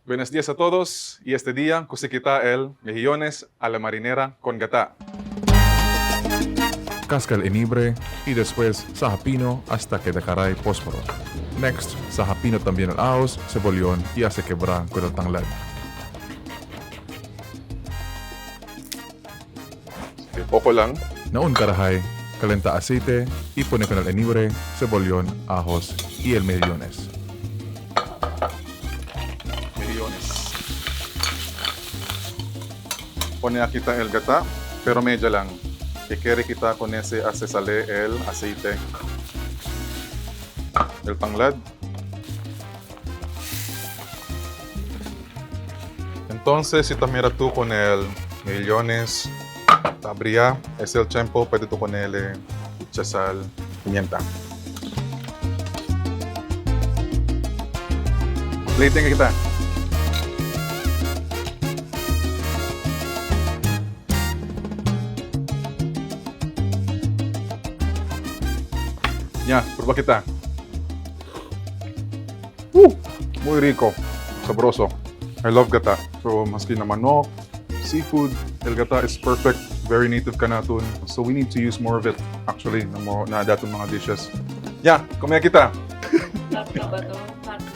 Buenos días a todos y este día cocina el mejillones a la marinera con gata. Casca el enhebre y después sahapino hasta que dejará fósforo. Next, sahapino también el aos, cebollón y hace quebrar con el tanglad. Poco lang. Naun karahay, calenta aceite y pone con el enhebre, cebollón, ajos y el mejillones. Mejillones. Pone aquí el gata, pero medyo lang. Que quiere quitar con ese hace sale el aceite. El tanglad. Entonces, si también tú con el mejillones, tabría, es el tiempo, pwede tú ponerle sal, pimienta. Plating kita. Ya, prueba kita. Muy rico, sabroso. I love gata. So, maski na manok, seafood, el gata is perfect. Very native kanatun. So, we need to use more of it. Actually, na datong mga dishes. Ya, kumaya kita. Sarap na ba to?